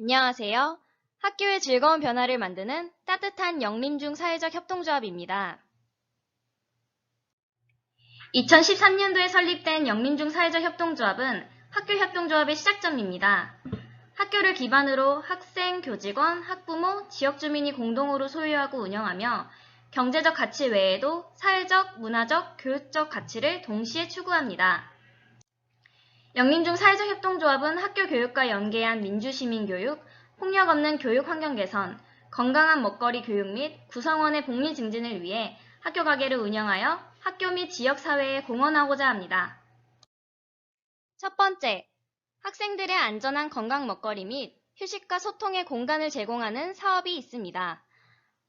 안녕하세요. 학교의 즐거운 변화를 만드는 따뜻한 영림중 사회적 협동조합입니다. 2013년도에 설립된 영림중 사회적 협동조합은 학교 협동조합의 시작점입니다. 학교를 기반으로 학생, 교직원, 학부모, 지역주민이 공동으로 소유하고 운영하며 경제적 가치 외에도 사회적, 문화적, 교육적 가치를 동시에 추구합니다. 영림중 사회적 협동조합은 학교 교육과 연계한 민주시민교육, 폭력 없는 교육 환경 개선, 건강한 먹거리 교육 및 구성원의 복리 증진을 위해 학교 가게를 운영하여 학교 및 지역사회에 공헌하고자 합니다. 첫 번째, 학생들의 안전한 건강 먹거리 및 휴식과 소통의 공간을 제공하는 사업이 있습니다.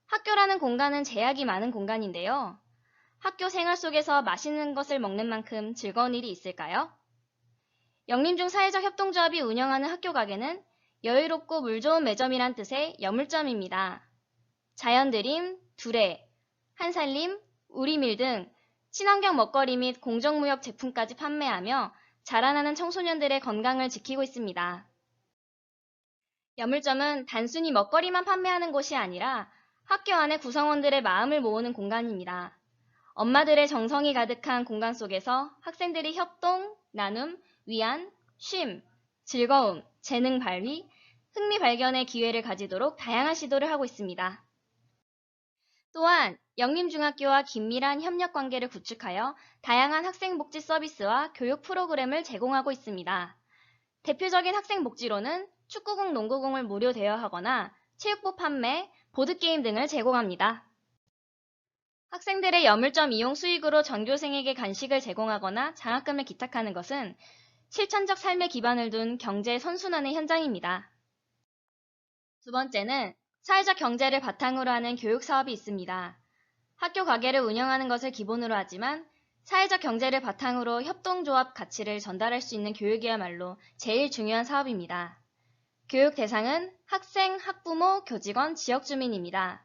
학교라는 공간은 제약이 많은 공간인데요. 학교 생활 속에서 맛있는 것을 먹는 만큼 즐거운 일이 있을까요? 영림중 사회적 협동조합이 운영하는 학교 가게는 여유롭고 물 좋은 매점이란 뜻의 여물점입니다. 자연드림, 두레, 한살림, 우리밀 등 친환경 먹거리 및 공정무역 제품까지 판매하며 자라나는 청소년들의 건강을 지키고 있습니다. 여물점은 단순히 먹거리만 판매하는 곳이 아니라 학교 안에 구성원들의 마음을 모으는 공간입니다. 엄마들의 정성이 가득한 공간 속에서 학생들이 협동, 나눔, 위안, 쉼, 즐거움, 재능 발휘, 흥미 발견의 기회를 가지도록 다양한 시도를 하고 있습니다. 또한 영림중학교와 긴밀한 협력 관계를 구축하여 다양한 학생복지 서비스와 교육 프로그램을 제공하고 있습니다. 대표적인 학생복지로는 축구공, 농구공을 무료 대여하거나 체육복 판매, 보드게임 등을 제공합니다. 학생들의 여물점 이용 수익으로 전교생에게 간식을 제공하거나 장학금을 기탁하는 것은 실천적 삶에 기반을 둔 경제 선순환의 현장입니다. 두 번째는 사회적 경제를 바탕으로 하는 교육 사업이 있습니다. 학교 가게를 운영하는 것을 기본으로 하지만 사회적 경제를 바탕으로 협동조합 가치를 전달할 수 있는 교육이야말로 제일 중요한 사업입니다. 교육 대상은 학생, 학부모, 교직원, 지역주민입니다.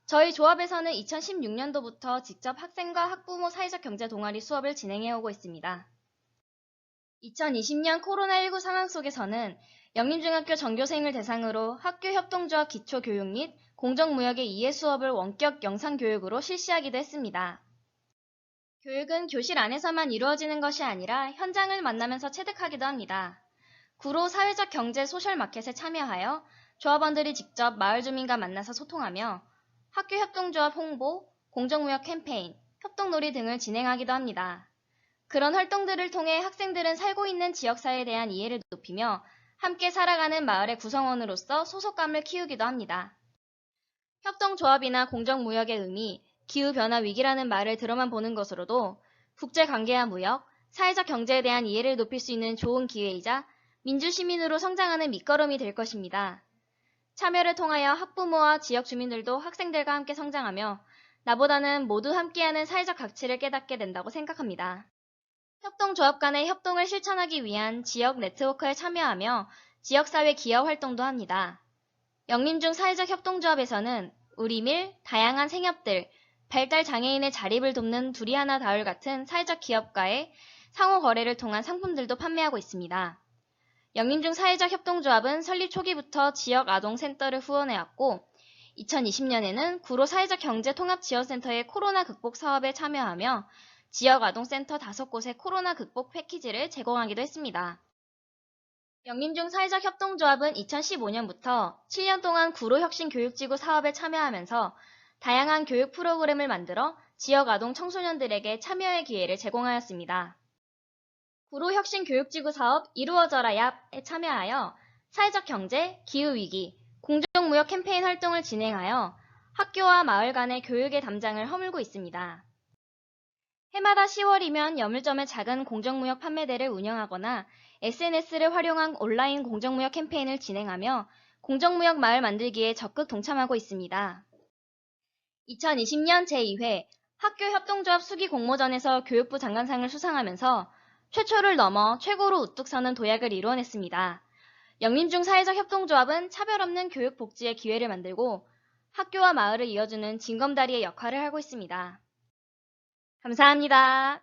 저희 조합에서는 2016년도부터 직접 학생과 학부모 사회적 경제 동아리 수업을 진행해오고 있습니다. 2020년 코로나19 상황 속에서는 영림중학교 전교생을 대상으로 학교 협동조합 기초교육 및 공정무역의 이해 수업을 원격 영상교육으로 실시하기도 했습니다. 교육은 교실 안에서만 이루어지는 것이 아니라 현장을 만나면서 체득하기도 합니다. 구로 사회적 경제 소셜마켓에 참여하여 조합원들이 직접 마을 주민과 만나서 소통하며 학교 협동조합 홍보, 공정무역 캠페인, 협동놀이 등을 진행하기도 합니다. 그런 활동들을 통해 학생들은 살고 있는 지역사회에 대한 이해를 높이며 함께 살아가는 마을의 구성원으로서 소속감을 키우기도 합니다. 협동조합이나 공정무역의 의미, 기후변화 위기라는 말을 들어만 보는 것으로도 국제관계와 무역, 사회적 경제에 대한 이해를 높일 수 있는 좋은 기회이자 민주시민으로 성장하는 밑거름이 될 것입니다. 참여를 통하여 학부모와 지역 주민들도 학생들과 함께 성장하며 나보다는 모두 함께하는 사회적 가치를 깨닫게 된다고 생각합니다. 협동조합 간의 협동을 실천하기 위한 지역 네트워크에 참여하며 지역사회 기여 활동도 합니다. 영림중 사회적 협동조합에서는 우리밀, 다양한 생협들, 발달 장애인의 자립을 돕는 둘이 하나 다울 같은 사회적 기업과의 상호 거래를 통한 상품들도 판매하고 있습니다. 영림중 사회적 협동조합은 설립 초기부터 지역 아동센터를 후원해왔고 2020년에는 구로 사회적 경제 통합지원센터의 코로나 극복 사업에 참여하며 지역 아동센터 5곳의 코로나 극복 패키지를 제공하기도 했습니다. 영림중 사회적 협동조합은 2015년부터 7년 동안 구로혁신교육지구 사업에 참여하면서 다양한 교육 프로그램을 만들어 지역 아동 청소년들에게 참여의 기회를 제공하였습니다. 구로혁신교육지구 사업 이루어져라 얍에 참여하여 사회적 경제, 기후위기, 공정무역 캠페인 활동을 진행하여 학교와 마을 간의 교육의 담장을 허물고 있습니다. 해마다 10월이면 여물점의 작은 공정무역 판매대를 운영하거나 SNS를 활용한 온라인 공정무역 캠페인을 진행하며 공정무역 마을 만들기에 적극 동참하고 있습니다. 2020년 제2회 학교협동조합 수기 공모전에서 교육부 장관상을 수상하면서 최초를 넘어 최고로 우뚝 서는 도약을 이루어냈습니다. 영림중 사회적 협동조합은 차별 없는 교육 복지의 기회를 만들고 학교와 마을을 이어주는 징검다리의 역할을 하고 있습니다. 감사합니다.